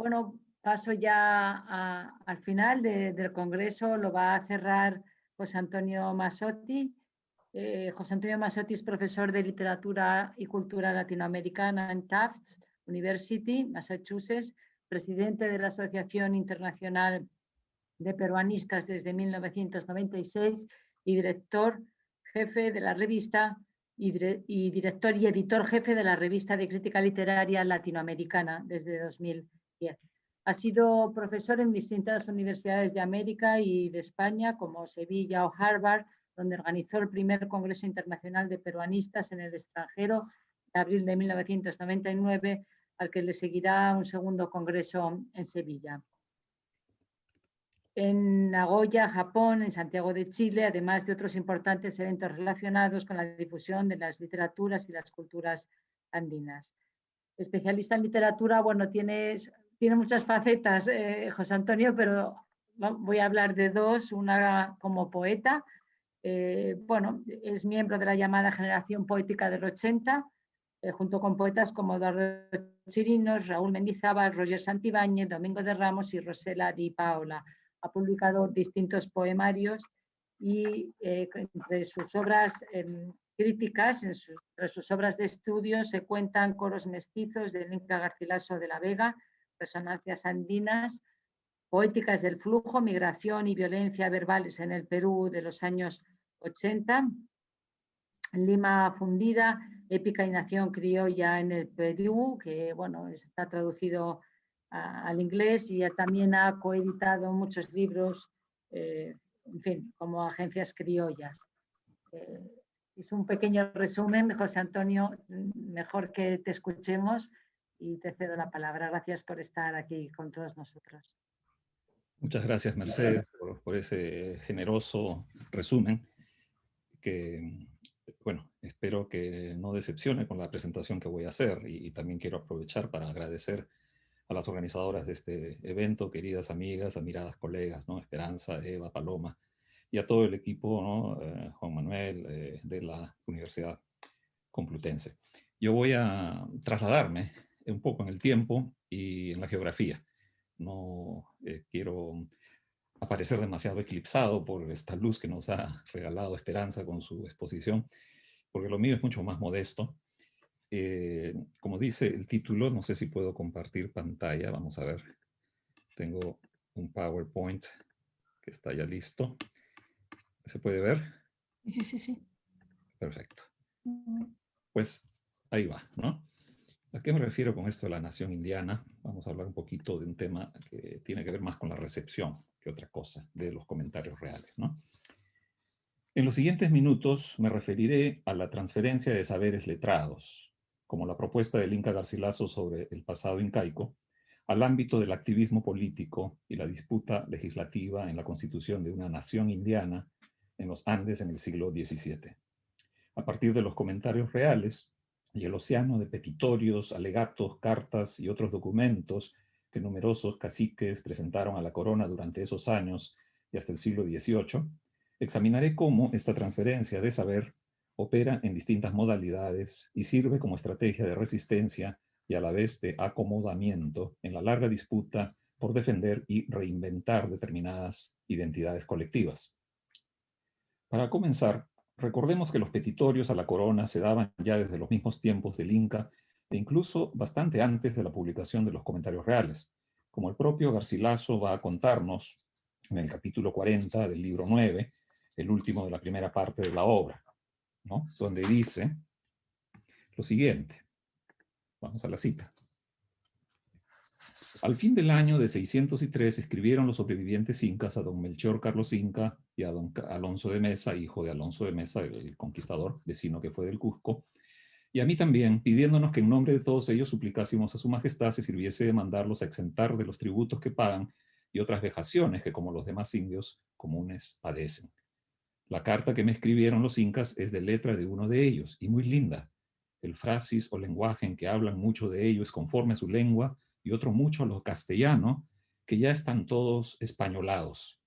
Bueno, paso ya al final del Congreso, lo va a cerrar José Antonio Massotti. José Antonio Massotti es profesor de Literatura y Cultura Latinoamericana en Tufts University, Massachusetts, presidente de la Asociación Internacional de Peruanistas desde 1996 y director jefe de la revista y director y editor jefe de la revista de crítica literaria latinoamericana desde 2010. Ha sido profesor en distintas universidades de América y de España, como Sevilla o Harvard, donde organizó el primer Congreso Internacional de Peruanistas en el extranjero en abril de 1999, al que le seguirá un segundo congreso en Sevilla. En Nagoya, Japón, en Santiago de Chile, además de otros importantes eventos relacionados con la difusión de las literaturas y las culturas andinas. Especialista en literatura, bueno, tiene muchas facetas, José Antonio, pero voy a hablar de dos, una como poeta. Bueno, es miembro de la llamada generación poética del 80, junto con poetas como Eduardo Chirinos, Raúl Mendizábal, Roger Santibáñez, Domingo de Ramos y Rosela Di Paola. Ha publicado distintos poemarios y entre sus obras críticas, entre sus obras de estudio se cuentan Coros mestizos de Inca Garcilaso de la Vega, Resonancias andinas, Poéticas del flujo, migración y violencia verbales en el Perú de los años 80, Lima fundida, épica y nación criolla en el Perú, que bueno, está traducido al inglés y también ha coeditado muchos libros, en fin, como agencias criollas. Es un pequeño resumen, José Antonio, mejor que te escuchemos y te cedo la palabra. Gracias por estar aquí con todos nosotros. Muchas gracias, Mercedes, por ese generoso resumen que, bueno, espero que no decepcione con la presentación que voy a hacer y también quiero aprovechar para agradecer a las organizadoras de este evento, queridas amigas, admiradas colegas, ¿no? Esperanza, Eva, Paloma, y a todo el equipo, ¿no? Juan Manuel, de la Universidad Complutense. Yo voy a trasladarme un poco en el tiempo y en la geografía. No quiero aparecer demasiado eclipsado por esta luz que nos ha regalado Esperanza con su exposición, porque lo mío es mucho más modesto. Como dice el título, no sé si puedo compartir pantalla, vamos a ver. Tengo un PowerPoint que está ya listo. ¿Se puede ver? Sí. Perfecto. Pues ahí va, ¿no? ¿A qué me refiero con esto de la nación indiana? Vamos a hablar un poquito de un tema que tiene que ver más con la recepción que otra cosa de los comentarios reales, ¿no? En los siguientes minutos me referiré a la transferencia de saberes letrados, como la propuesta del Inca Garcilaso sobre el pasado incaico, al ámbito del activismo político y la disputa legislativa en la constitución de una nación indiana en los Andes en el siglo XVII. A partir de los comentarios reales y el océano de petitorios, alegatos, cartas y otros documentos que numerosos caciques presentaron a la corona durante esos años y hasta el siglo XVIII, examinaré cómo esta transferencia de saber opera en distintas modalidades y sirve como estrategia de resistencia y a la vez de acomodamiento en la larga disputa por defender y reinventar determinadas identidades colectivas. Para comenzar, recordemos que los petitorios a la corona se daban ya desde los mismos tiempos del Inca e incluso bastante antes de la publicación de los comentarios reales, como el propio Garcilaso va a contarnos en el capítulo 40 del libro 9, el último de la primera parte de la obra, ¿no? Donde dice lo siguiente. Vamos a la cita. Al fin del año de 603 escribieron los sobrevivientes incas a don Melchor Carlos Inca y a don Alonso de Mesa, hijo de Alonso de Mesa, el conquistador, vecino que fue del Cusco, y a mí también, pidiéndonos que en nombre de todos ellos suplicásemos a su majestad se sirviese de mandarlos a exentar de los tributos que pagan y otras vejaciones que como los demás indios comunes padecen. La carta que me escribieron los incas es de letra de uno de ellos, y muy linda. El frasis o lenguaje en que hablan mucho de ello es conforme a su lengua y otro mucho a lo castellano, que ya están todos españolados.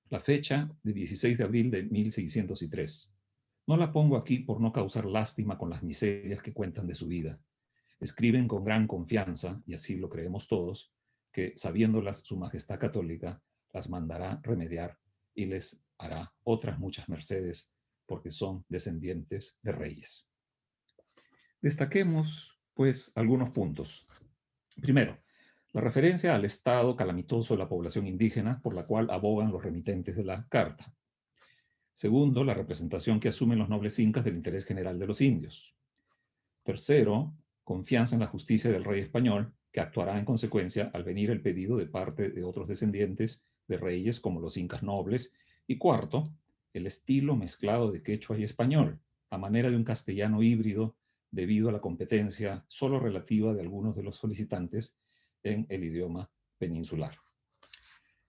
La fecha de 16 de abril de 1603. No la pongo aquí por no causar lástima con las miserias que cuentan de su vida. Escriben con gran confianza, y así lo creemos todos, que, sabiéndolas su majestad católica, las mandará remediar y les hará otras muchas mercedes, porque son descendientes de reyes. Destaquemos, pues, algunos puntos. Primero, la referencia al estado calamitoso de la población indígena por la cual abogan los remitentes de la carta. Segundo, la representación que asumen los nobles incas del interés general de los indios. Tercero, confianza en la justicia del rey español, que actuará en consecuencia al venir el pedido de parte de otros descendientes de reyes como los incas nobles. Y cuarto, el estilo mezclado de quechua y español, a manera de un castellano híbrido debido a la competencia solo relativa de algunos de los solicitantes en el idioma peninsular.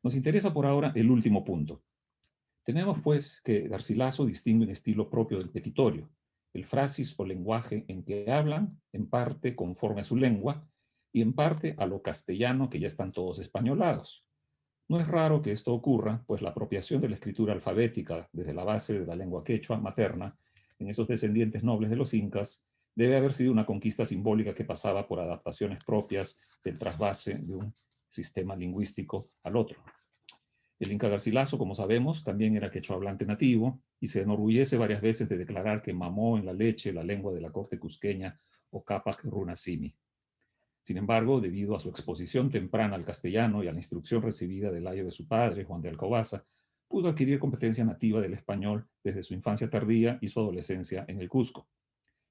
Nos interesa por ahora el último punto. Tenemos pues que Garcilaso distingue un estilo propio del petitorio, el frasis o lenguaje en que hablan, en parte conforme a su lengua y en parte a lo castellano que ya están todos españolados. No es raro que esto ocurra, pues la apropiación de la escritura alfabética desde la base de la lengua quechua materna en esos descendientes nobles de los incas debe haber sido una conquista simbólica que pasaba por adaptaciones propias del trasvase de un sistema lingüístico al otro. El Inca Garcilaso, como sabemos, también era quechua hablante nativo y se enorgullece varias veces de declarar que mamó en la leche la lengua de la corte cusqueña o Capac Runasimi. Sin embargo, debido a su exposición temprana al castellano y a la instrucción recibida del ayo de su padre, Juan de Alcobaza, pudo adquirir competencia nativa del español desde su infancia tardía y su adolescencia en el Cusco.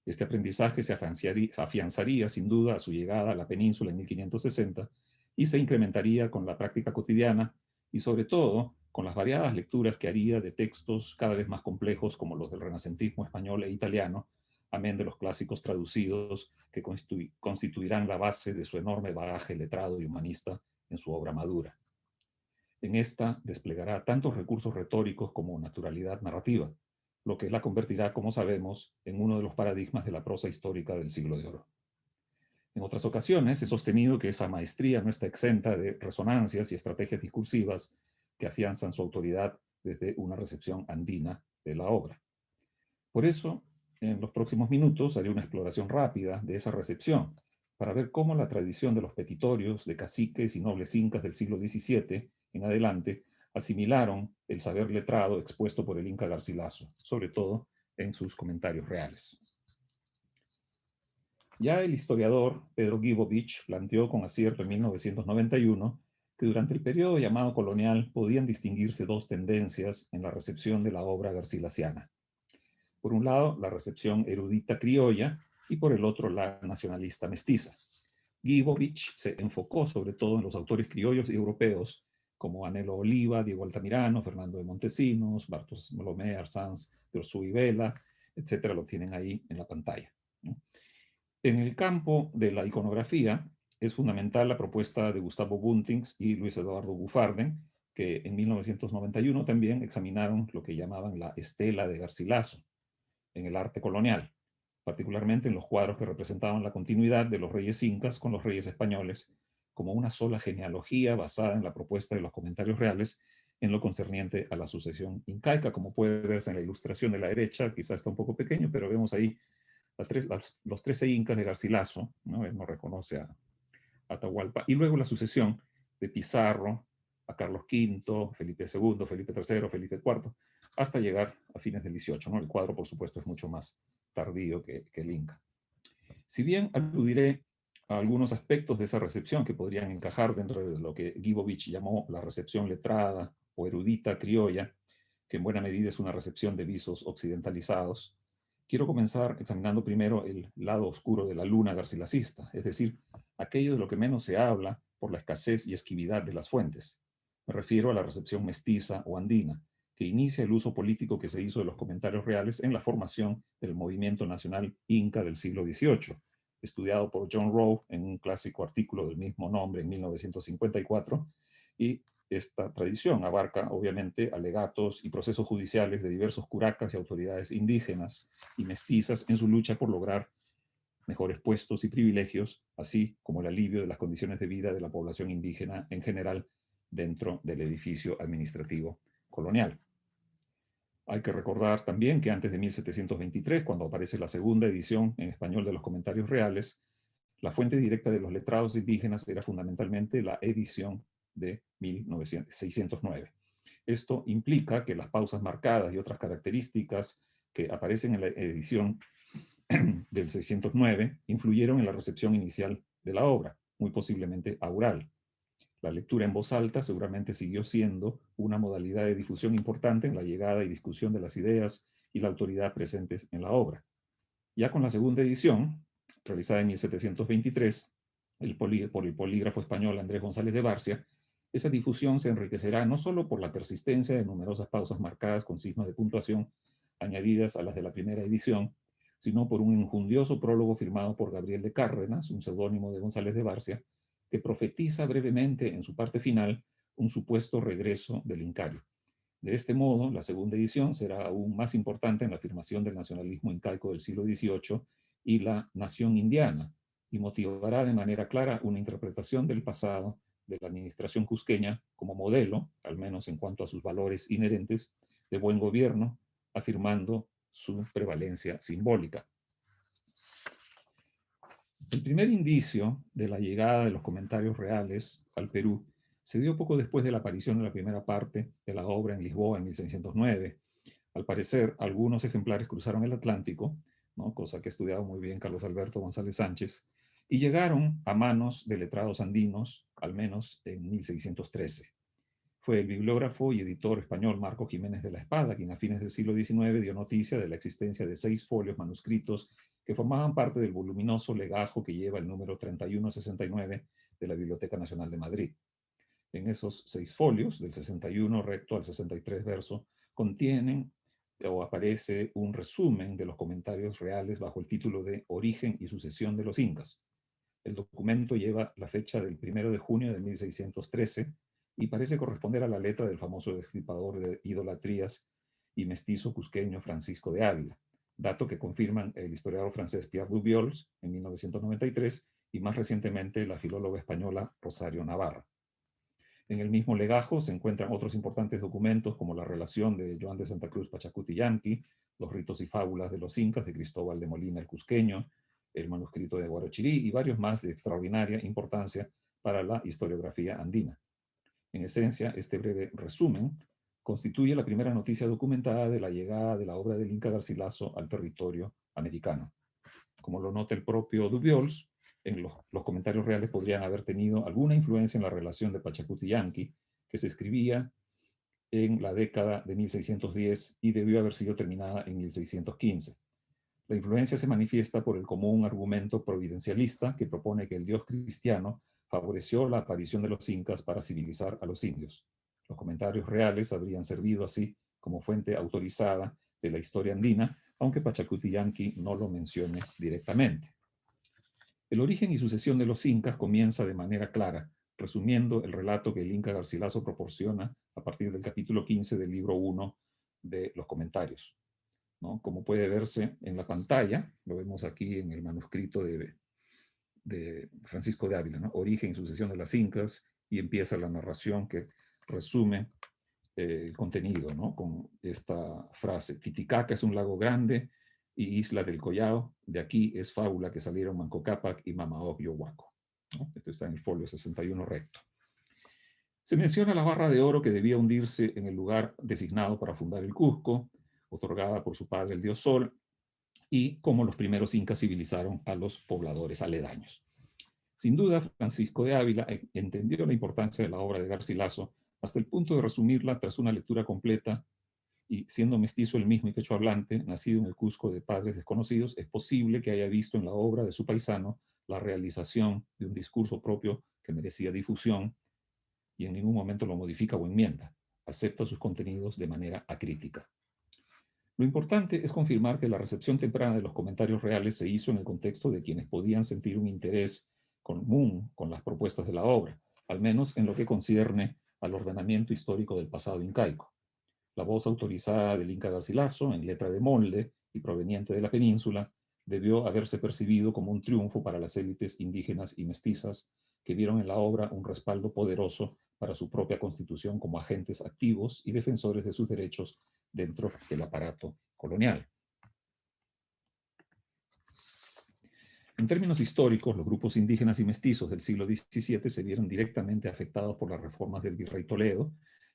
Este aprendizaje se afianzaría sin duda a su llegada a la península en 1560 y se incrementaría con la práctica cotidiana y sobre todo con las variadas lecturas que haría de textos cada vez más complejos como los del renacentismo español e italiano, amén de los clásicos traducidos que constituirán la base de su enorme bagaje letrado y humanista en su obra madura. En esta desplegará tantos recursos retóricos como naturalidad narrativa, lo que la convertirá, como sabemos, en uno de los paradigmas de la prosa histórica del siglo de oro. En otras ocasiones he sostenido que esa maestría no está exenta de resonancias y estrategias discursivas que afianzan su autoridad desde una recepción andina de la obra. Por eso, en los próximos minutos haré una exploración rápida de esa recepción para ver cómo la tradición de los petitorios de caciques y nobles incas del siglo XVII en adelante asimilaron el saber letrado expuesto por el Inca Garcilaso, sobre todo en sus comentarios reales. Ya el historiador Pedro Gibovich planteó con acierto en 1991 que durante el periodo llamado colonial podían distinguirse dos tendencias en la recepción de la obra garcilasiana. Por un lado, la recepción erudita criolla y por el otro, la nacionalista mestiza. Gibovich se enfocó sobre todo en los autores criollos y europeos como Anhelo Oliva, Diego Altamirano, Fernando de Montesinos, Bartolomé Arsanz de Urzúa y Vela, etcétera, lo tienen ahí en la pantalla, ¿no? En el campo de la iconografía es fundamental la propuesta de Gustavo Buntings y Luis Eduardo Bufarden, que en 1991 también examinaron lo que llamaban la estela de Garcilaso en el arte colonial, particularmente en los cuadros que representaban la continuidad de los reyes incas con los reyes españoles, como una sola genealogía basada en la propuesta de los comentarios reales en lo concerniente a la sucesión incaica, como puede verse en la ilustración de la derecha, quizás está un poco pequeño, pero vemos ahí los 13 incas de Garcilaso, ¿no? Él no reconoce a Atahualpa, y luego la sucesión de Pizarro a Carlos V, Felipe II, Felipe III, Felipe IV, hasta llegar a fines del XVIII, ¿no? El cuadro, por supuesto, es mucho más tardío que el Inca. Si bien aludiré a algunos aspectos de esa recepción que podrían encajar dentro de lo que Gibovich llamó la recepción letrada o erudita criolla, que en buena medida es una recepción de visos occidentalizados, quiero comenzar examinando primero el lado oscuro de la luna garcilasista, es decir, aquello de lo que menos se habla por la escasez y esquividad de las fuentes. Me refiero a la recepción mestiza o andina, que inicia el uso político que se hizo de los comentarios reales en la formación del movimiento nacional inca del siglo XVIII, estudiado por John Rowe en un clásico artículo del mismo nombre en 1954, y esta tradición abarca, obviamente, alegatos y procesos judiciales de diversos curacas y autoridades indígenas y mestizas en su lucha por lograr mejores puestos y privilegios, así como el alivio de las condiciones de vida de la población indígena en general dentro del edificio administrativo colonial. Hay que recordar también que antes de 1723, cuando aparece la segunda edición en español de los comentarios reales, La fuente directa de los letrados indígenas era fundamentalmente la edición de 1609. Esto implica que las pausas marcadas y otras características que aparecen en la edición del 609 influyeron en la recepción inicial de la obra, muy posiblemente aural. La lectura en voz alta seguramente siguió siendo una modalidad de difusión importante en la llegada y discusión de las ideas y la autoridad presentes en la obra. Ya con la segunda edición, realizada en 1723, por el polígrafo español Andrés González de Barcia, esa difusión se enriquecerá no solo por la persistencia de numerosas pausas marcadas con signos de puntuación añadidas a las de la primera edición, sino por un injundioso prólogo firmado por Gabriel de Cárdenas, un seudónimo de González de Barcia, que profetiza brevemente en su parte final un supuesto regreso del incario. De este modo, la segunda edición será aún más importante en la afirmación del nacionalismo incaico del siglo XVIII y la nación indiana, y motivará de manera clara una interpretación del pasado de la administración cusqueña como modelo, al menos en cuanto a sus valores inherentes, de buen gobierno, afirmando su prevalencia simbólica. El primer indicio de la llegada de los comentarios reales al Perú se dio poco después de la aparición de la primera parte de la obra en Lisboa en 1609. Al parecer, algunos ejemplares cruzaron el Atlántico, ¿no? Cosa que ha estudiado muy bien Carlos Alberto González Sánchez, y llegaron a manos de letrados andinos, al menos en 1613. Fue el bibliógrafo y editor español Marco Jiménez de la Espada quien a fines del siglo XIX dio noticia de la existencia de 6 folios manuscritos que formaban parte del voluminoso legajo que lleva el número 3169 de la Biblioteca Nacional de Madrid. En esos 6 folios, del 61 recto al 63 verso, contienen o aparece un resumen de los comentarios reales bajo el título de Origen y sucesión de los incas. El documento lleva la fecha del 1 de junio de 1613 y parece corresponder a la letra del famoso destripador de idolatrías y mestizo cusqueño Francisco de Ávila, dato que confirman el historiador francés Pierre Dubiols en 1993 y más recientemente la filóloga española Rosario Navarra. En el mismo legajo se encuentran otros importantes documentos como la relación de Joan de Santa Cruz Pachacuti-Yanqui, los ritos y fábulas de los incas de Cristóbal de Molina el Cusqueño, el manuscrito de Guarochirí y varios más de extraordinaria importancia para la historiografía andina. En esencia, este breve resumen constituye la primera noticia documentada de la llegada de la obra del Inca Garcilaso al territorio americano. Como lo nota el propio Dubiols, en los comentarios reales podrían haber tenido alguna influencia en la relación de Pachacuti-Yanqui, que se escribía en la década de 1610 y debió haber sido terminada en 1615. La influencia se manifiesta por el común argumento providencialista que propone que el Dios cristiano favoreció la aparición de los incas para civilizar a los indios. Los comentarios reales habrían servido así como fuente autorizada de la historia andina, aunque Pachacuti-Yanqui no lo mencione directamente. El origen y sucesión de los incas comienza de manera clara, resumiendo el relato que el Inca Garcilaso proporciona a partir del capítulo 15 del libro 1 de los comentarios, ¿no? Como puede verse en la pantalla, lo vemos aquí en el manuscrito de Francisco de Ávila, ¿no? Origen y sucesión de las incas, y empieza la narración que resume el contenido, ¿no? Con esta frase: Titicaca es un lago grande y isla del Collao, de aquí es fábula que salieron Manco Cápac y Mamaoc y Ohuaco, ¿no? Esto está en el folio 61 recto. Se menciona la barra de oro que debía hundirse en el lugar designado para fundar el Cusco, otorgada por su padre el dios Sol, y cómo los primeros incas civilizaron a los pobladores aledaños. Sin duda, Francisco de Ávila entendió la importancia de la obra de Garcilaso hasta el punto de resumirla tras una lectura completa, y siendo mestizo el mismo y quechohablante, nacido en el Cusco de padres desconocidos, es posible que haya visto en la obra de su paisano la realización de un discurso propio que merecía difusión y en ningún momento lo modifica o enmienda, acepta sus contenidos de manera acrítica. Lo importante es confirmar que la recepción temprana de los comentarios reales se hizo en el contexto de quienes podían sentir un interés común con las propuestas de la obra, al menos en lo que concierne al ordenamiento histórico del pasado incaico. La voz autorizada del Inca Garcilaso, en letra de molde y proveniente de la península, debió haberse percibido como un triunfo para las élites indígenas y mestizas que vieron en la obra un respaldo poderoso para su propia constitución como agentes activos y defensores de sus derechos dentro del aparato colonial. En términos históricos, los grupos indígenas y mestizos del siglo XVII se vieron directamente afectados por las reformas del virrey Toledo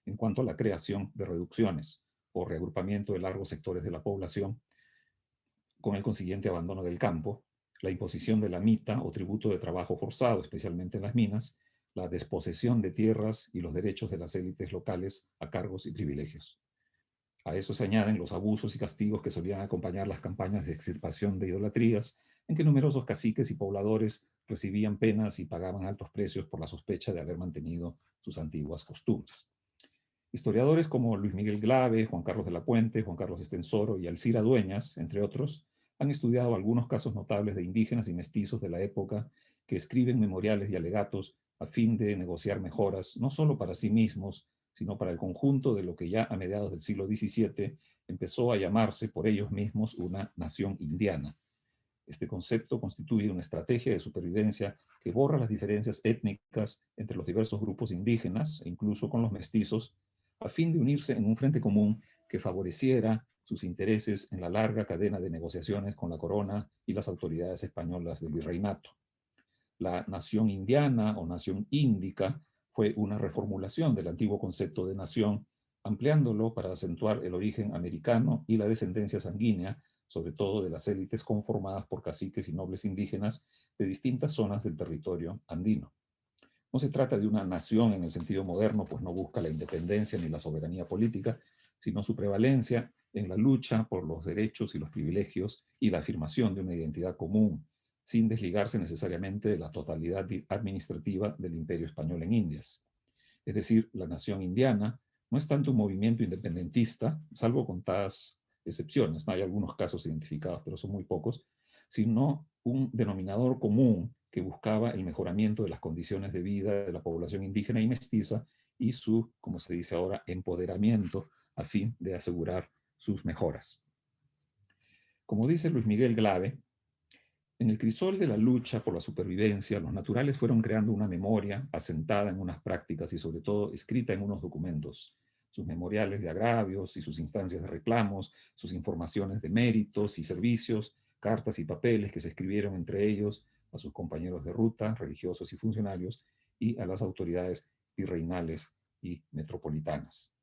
en cuanto a la creación de reducciones o reagrupamiento de largos sectores de la población, con el consiguiente abandono del campo, la imposición de la mita o tributo de trabajo forzado, especialmente en las minas, la desposesión de tierras y los derechos de las élites locales a cargos y privilegios. A eso se añaden los abusos y castigos que solían acompañar las campañas de extirpación de idolatrías, en que numerosos caciques y pobladores recibían penas y pagaban altos precios por la sospecha de haber mantenido sus antiguas costumbres. Historiadores como Luis Miguel Glave, Juan Carlos de la Puente, Juan Carlos Estensoro y Alcira Dueñas, entre otros, han estudiado algunos casos notables de indígenas y mestizos de la época que escriben memoriales y alegatos a fin de negociar mejoras, no solo para sí mismos, sino para el conjunto de lo que ya a mediados del siglo XVII empezó a llamarse por ellos mismos una nación indiana. Este concepto constituye una estrategia de supervivencia que borra las diferencias étnicas entre los diversos grupos indígenas, e incluso con los mestizos, a fin de unirse en un frente común que favoreciera sus intereses en la larga cadena de negociaciones con la corona y las autoridades españolas del virreinato. La nación indiana o nación índica fue una reformulación del antiguo concepto de nación, ampliándolo para acentuar el origen americano y la descendencia sanguínea, sobre todo de las élites conformadas por caciques y nobles indígenas de distintas zonas del territorio andino. No se trata de una nación en el sentido moderno, pues no busca la independencia ni la soberanía política, sino su prevalencia en la lucha por los derechos y los privilegios y la afirmación de una identidad común, sin desligarse necesariamente de la totalidad administrativa del Imperio Español en Indias. Es decir, la nación indiana no es tanto un movimiento independentista, salvo contadas excepciones, ¿no? Hay algunos casos identificados, pero son muy pocos, sino un denominador común que buscaba el mejoramiento de las condiciones de vida de la población indígena y mestiza y su, como se dice ahora, empoderamiento a fin de asegurar sus mejoras. Como dice Luis Miguel Glave, en el crisol de la lucha por la supervivencia, los naturales fueron creando una memoria asentada en unas prácticas y sobre todo escrita en unos documentos, sus memoriales de agravios y sus instancias de reclamos, sus informaciones de méritos y servicios, cartas y papeles que se escribieron entre ellos a sus compañeros de ruta, religiosos y funcionarios, y a las autoridades virreinales y metropolitanas.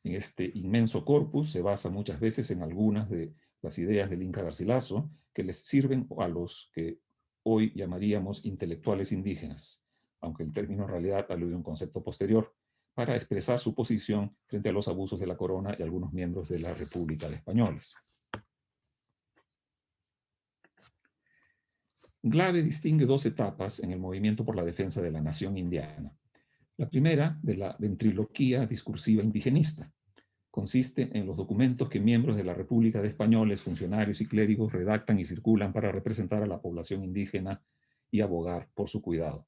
En este inmenso corpus se basa muchas veces en algunas de las ideas del Inca Garcilaso que les sirven a los que hoy llamaríamos intelectuales indígenas, aunque el término en realidad alude a un concepto posterior, para expresar su posición frente a los abusos de la corona y algunos miembros de la República de Españoles. Glave distingue dos etapas en el movimiento por la defensa de la nación indiana. La primera, de la ventriloquía discursiva indigenista, consiste en los documentos que miembros de la República de Españoles, funcionarios y clérigos redactan y circulan para representar a la población indígena y abogar por su cuidado.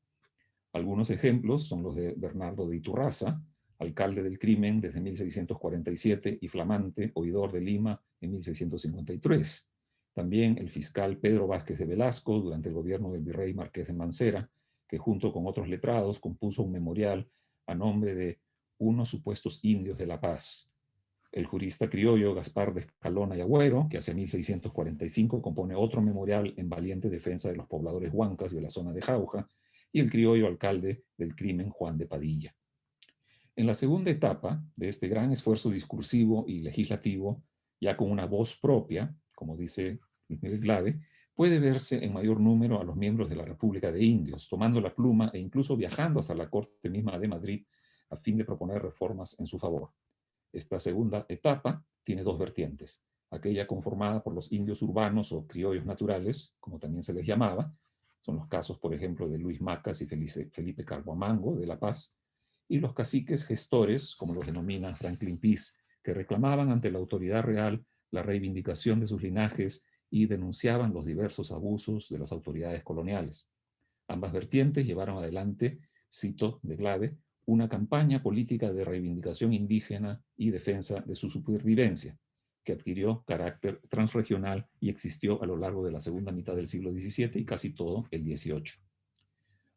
Algunos ejemplos son los de Bernardo de Iturraza, alcalde del crimen desde 1647 y flamante oidor de Lima en 1653. También el fiscal Pedro Vázquez de Velasco durante el gobierno del virrey Marqués de Mancera, que junto con otros letrados compuso un memorial a nombre de unos supuestos indios de La Paz. El jurista criollo Gaspar de Escalona y Agüero, que hacia 1645 compone otro memorial en valiente defensa de los pobladores huancas de la zona de Jauja, y el criollo alcalde del crimen Juan de Padilla. En la segunda etapa de este gran esfuerzo discursivo y legislativo, ya con una voz propia, como dice Luis Miguel Glave, puede verse en mayor número a los miembros de la República de Indios, tomando la pluma e incluso viajando hasta la corte misma de Madrid a fin de proponer reformas en su favor. Esta segunda etapa tiene dos vertientes, aquella conformada por los indios urbanos o criollos naturales, como también se les llamaba, son los casos, por ejemplo, de Luis Macas y Felipe Carboamango de La Paz, y los caciques gestores, como los denomina Franklin Pease, que reclamaban ante la autoridad real la reivindicación de sus linajes y denunciaban los diversos abusos de las autoridades coloniales. Ambas vertientes llevaron adelante, cito de Glave, una campaña política de reivindicación indígena y defensa de su supervivencia, que adquirió carácter transregional y existió a lo largo de la segunda mitad del siglo XVII y casi todo el XVIII.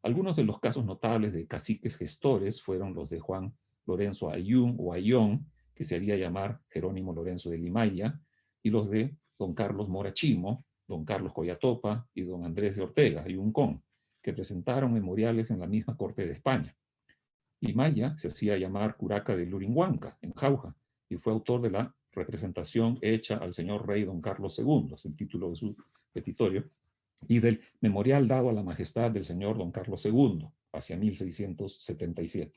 Algunos de los casos notables de caciques gestores fueron los de Juan Lorenzo Ayún o Ayón, que se haría llamar Jerónimo Lorenzo de Limaya, y los de don Carlos Mora Chimo, don Carlos Coyatopa y don Andrés de Ortega y Uncón, que presentaron memoriales en la misma Corte de España. Limaya se hacía llamar curaca de Lurinhuanca, en Jauja, y fue autor de la representación hecha al señor rey don Carlos II, es el título de su petitorio, y del memorial dado a la majestad del señor don Carlos II, hacia 1677.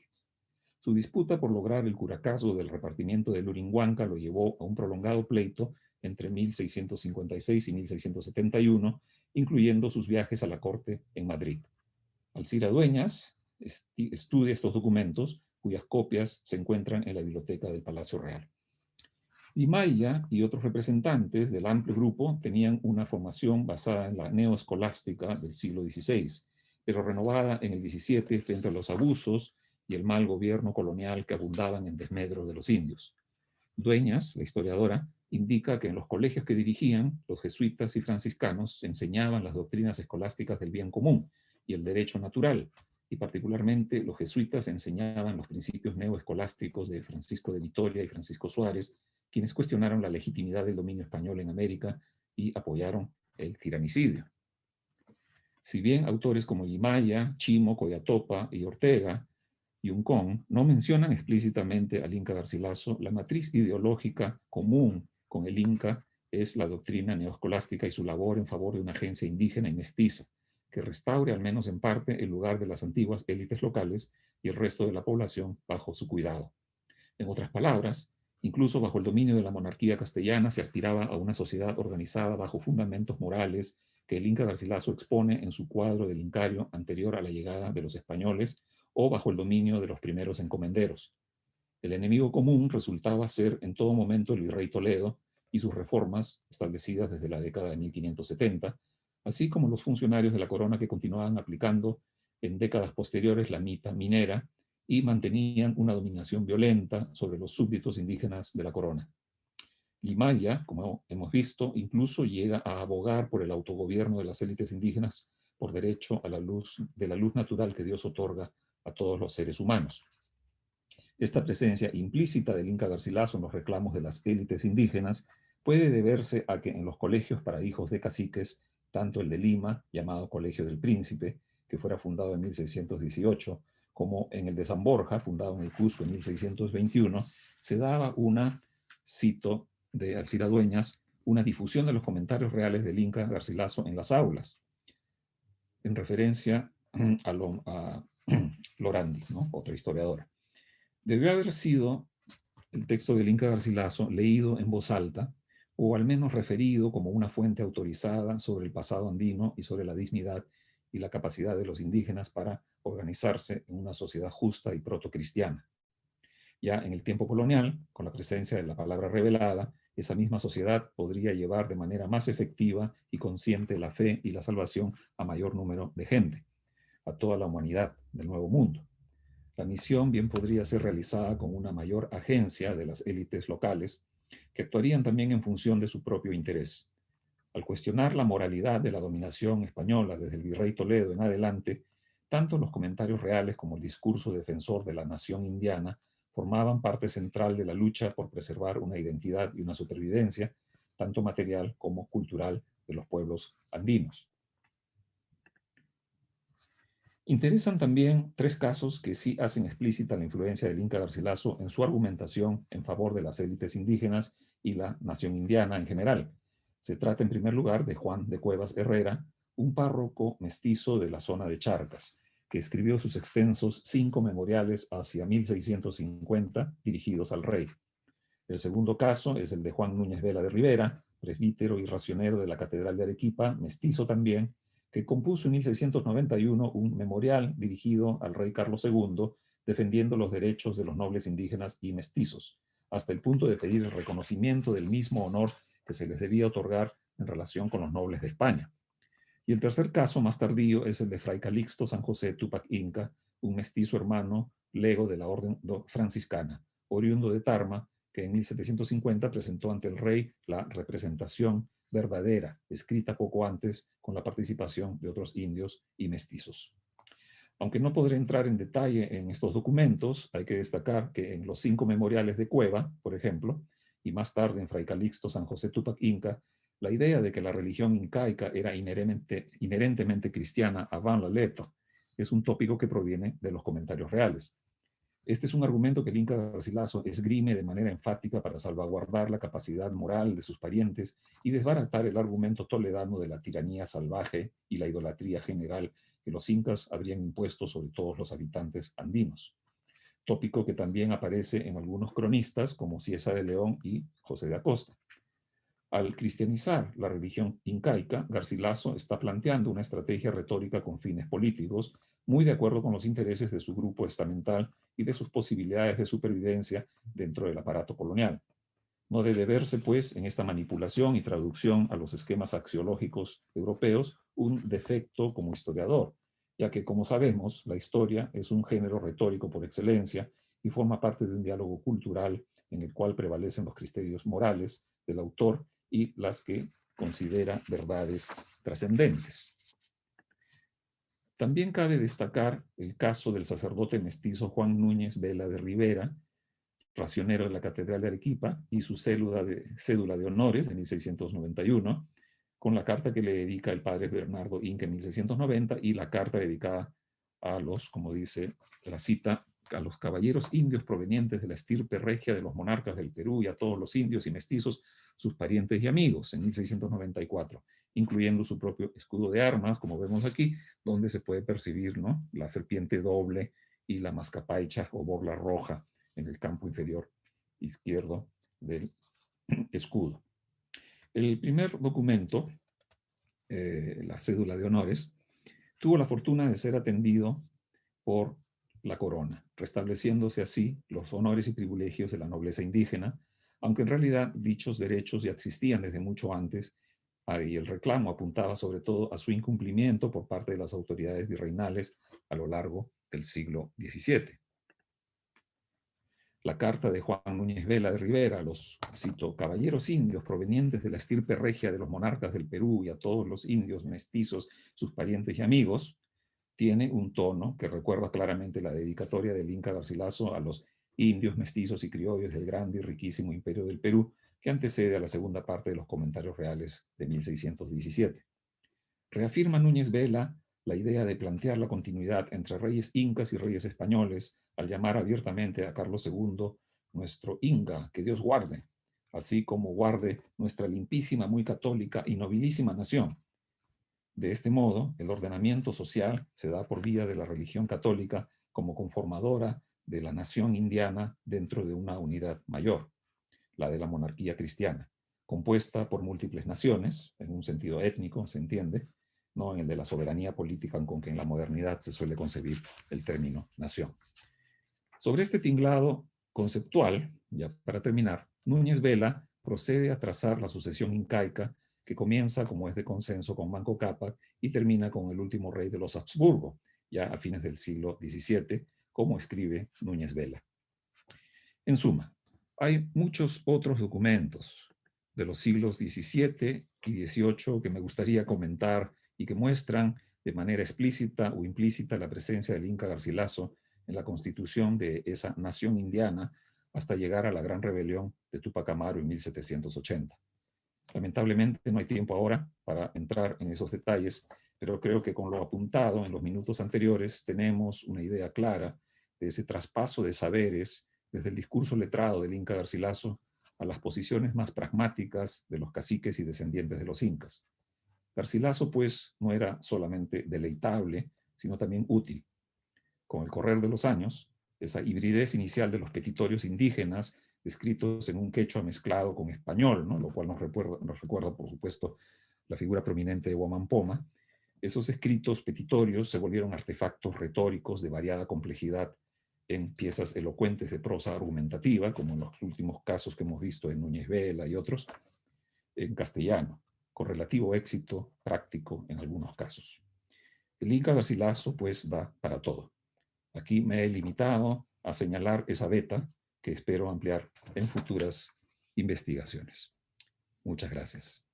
Su disputa por lograr el curacazo del repartimiento de Lurinhuanca lo llevó a un prolongado pleito entre 1656 y 1671, incluyendo sus viajes a la corte en Madrid. Alcira Dueñas estudia estos documentos, cuyas copias se encuentran en la biblioteca del Palacio Real. Limaya y otros representantes del amplio grupo tenían una formación basada en la neoescolástica del siglo XVI, pero renovada en el XVII frente a los abusos y el mal gobierno colonial que abundaban en desmedro de los indios. Dueñas, la historiadora, indica que en los colegios que dirigían, los jesuitas y franciscanos enseñaban las doctrinas escolásticas del bien común y el derecho natural, y particularmente los jesuitas enseñaban los principios neoescolásticos de Francisco de Vitoria y Francisco Suárez, quienes cuestionaron la legitimidad del dominio español en América y apoyaron el tiranicidio. Si bien autores como Limaya, Chimo, Coyatopa y Ortega y Uncón no mencionan explícitamente al Inca Garcilaso, la matriz ideológica común con el Inca es la doctrina neoescolástica y su labor en favor de una agencia indígena y mestiza, que restaure al menos en parte el lugar de las antiguas élites locales y el resto de la población bajo su cuidado. En otras palabras, incluso bajo el dominio de la monarquía castellana se aspiraba a una sociedad organizada bajo fundamentos morales que el Inca Garcilaso expone en su cuadro del Incario anterior a la llegada de los españoles o bajo el dominio de los primeros encomenderos. El enemigo común resultaba ser en todo momento el virrey Toledo y sus reformas establecidas desde la década de 1570, así como los funcionarios de la corona que continuaban aplicando en décadas posteriores la mita minera y mantenían una dominación violenta sobre los súbditos indígenas de la corona. Limaya, como hemos visto, incluso llega a abogar por el autogobierno de las élites indígenas por derecho a la luz natural que Dios otorga a todos los seres humanos. Esta presencia implícita del Inca Garcilaso en los reclamos de las élites indígenas puede deberse a que en los colegios para hijos de caciques, tanto el de Lima, llamado Colegio del Príncipe, que fuera fundado en 1618, como en el de San Borja, fundado en el Cusco en 1621, se daba una, cito de Alcira Dueñas, una difusión de los comentarios reales del Inca Garcilaso en las aulas, en referencia a Lorandi, ¿no? Otra historiadora. Debió haber sido el texto del Inca Garcilaso leído en voz alta, o al menos referido como una fuente autorizada sobre el pasado andino y sobre la dignidad y la capacidad de los indígenas para organizarse en una sociedad justa y protocristiana. Ya en el tiempo colonial, con la presencia de la palabra revelada, esa misma sociedad podría llevar de manera más efectiva y consciente la fe y la salvación a mayor número de gente, a toda la humanidad del Nuevo Mundo. La misión bien podría ser realizada con una mayor agencia de las élites locales, que actuarían también en función de su propio interés. Al cuestionar la moralidad de la dominación española desde el virrey Toledo en adelante, tanto los comentarios reales como el discurso defensor de la nación indiana formaban parte central de la lucha por preservar una identidad y una supervivencia, tanto material como cultural, de los pueblos andinos. Interesan también tres casos que sí hacen explícita la influencia del Inca Garcilaso en su argumentación en favor de las élites indígenas y la nación indiana en general. Se trata en primer lugar de Juan de Cuevas Herrera, un párroco mestizo de la zona de Charcas, que escribió sus extensos 5 memoriales hacia 1650 dirigidos al rey. El segundo caso es el de Juan Núñez Vela de Rivera, presbítero y racionero de la Catedral de Arequipa, mestizo también, que compuso en 1691 un memorial dirigido al rey Carlos II, defendiendo los derechos de los nobles indígenas y mestizos, hasta el punto de pedir el reconocimiento del mismo honor que se les debía otorgar en relación con los nobles de España. Y el tercer caso, más tardío, es el de Fray Calixto San José Tupac Inca, un mestizo hermano lego de la orden franciscana, oriundo de Tarma, que en 1750 presentó ante el rey la representación verdadera, escrita poco antes con la participación de otros indios y mestizos. Aunque no podré entrar en detalle en estos documentos, hay que destacar que en los 5 memoriales de Cueva, por ejemplo, y más tarde en Fray Calixto San José Tupac Inca, la idea de que la religión incaica era inherentemente cristiana avant la lettre es un tópico que proviene de los comentarios reales. Este es un argumento que el Inca Garcilaso esgrime de manera enfática para salvaguardar la capacidad moral de sus parientes y desbaratar el argumento toledano de la tiranía salvaje y la idolatría general que los incas habrían impuesto sobre todos los habitantes andinos. Tópico que también aparece en algunos cronistas como Ciesa de León y José de Acosta. Al cristianizar la religión incaica, Garcilaso está planteando una estrategia retórica con fines políticos, muy de acuerdo con los intereses de su grupo estamental y de sus posibilidades de supervivencia dentro del aparato colonial. No debe verse, pues, en esta manipulación y traducción a los esquemas axiológicos europeos un defecto como historiador, ya que, como sabemos, la historia es un género retórico por excelencia y forma parte de un diálogo cultural en el cual prevalecen los criterios morales del autor y las que considera verdades trascendentes. También cabe destacar el caso del sacerdote mestizo Juan Núñez Vela de Rivera, racionero de la Catedral de Arequipa, y su cédula de honores de 1691, con la carta que le dedica el padre Bernardo Inca en 1690 y la carta dedicada a los, como dice la cita, a los caballeros indios provenientes de la estirpe regia de los monarcas del Perú y a todos los indios y mestizos, sus parientes y amigos, en 1694, incluyendo su propio escudo de armas, como vemos aquí, donde se puede percibir, ¿no?, la serpiente doble y la mascapaicha o borla roja en el campo inferior izquierdo del escudo. El primer documento, la cédula de honores, tuvo la fortuna de ser atendido por la corona, restableciéndose así los honores y privilegios de la nobleza indígena, aunque en realidad dichos derechos ya existían desde mucho antes, y el reclamo apuntaba sobre todo a su incumplimiento por parte de las autoridades virreinales a lo largo del siglo XVII. La carta de Juan Núñez Vela de Rivera a los, cito, caballeros indios provenientes de la estirpe regia de los monarcas del Perú y a todos los indios mestizos, sus parientes y amigos, tiene un tono que recuerda claramente la dedicatoria del Inca Garcilaso a los indios mestizos y criollos del grande y riquísimo imperio del Perú, que antecede a la segunda parte de los comentarios reales de 1617. Reafirma Núñez Vela la idea de plantear la continuidad entre reyes incas y reyes españoles al llamar abiertamente a Carlos II nuestro Inga, que Dios guarde, así como guarde nuestra limpísima, muy católica y nobilísima nación. De este modo, el ordenamiento social se da por vía de la religión católica como conformadora de la nación indiana dentro de una unidad mayor, la de la monarquía cristiana, compuesta por múltiples naciones, en un sentido étnico, se entiende, no en el de la soberanía política con que en la modernidad se suele concebir el término nación. Sobre este tinglado conceptual, ya para terminar, Núñez Vela procede a trazar la sucesión incaica que comienza, como es de consenso, con Manco Cápac y termina con el último rey de los Habsburgo, ya a fines del siglo XVII, como escribe Núñez Vela. En suma, hay muchos otros documentos de los siglos XVII y XVIII que me gustaría comentar y que muestran de manera explícita o implícita la presencia del Inca Garcilaso en la constitución de esa nación indiana hasta llegar a la gran rebelión de Túpac Amaru en 1780. Lamentablemente no hay tiempo ahora para entrar en esos detalles, pero creo que con lo apuntado en los minutos anteriores tenemos una idea clara de ese traspaso de saberes desde el discurso letrado del Inca Garcilaso a las posiciones más pragmáticas de los caciques y descendientes de los incas. Garcilaso, pues, no era solamente deleitable, sino también útil. Con el correr de los años, esa hibridez inicial de los petitorios indígenas, escritos en un quechua mezclado con español, ¿no?, lo cual nos recuerda, por supuesto, la figura prominente de Huamampoma, esos escritos petitorios se volvieron artefactos retóricos de variada complejidad en piezas elocuentes de prosa argumentativa, como en los últimos casos que hemos visto en Núñez Vela y otros, en castellano, con relativo éxito práctico en algunos casos. El Inca Garcilaso, pues, da para todo. Aquí me he limitado a señalar esa beta que espero ampliar en futuras investigaciones. Muchas gracias.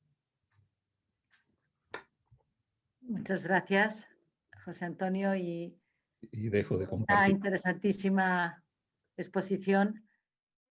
Muchas gracias, José Antonio, y dejo de esta compartir. interesantísima exposición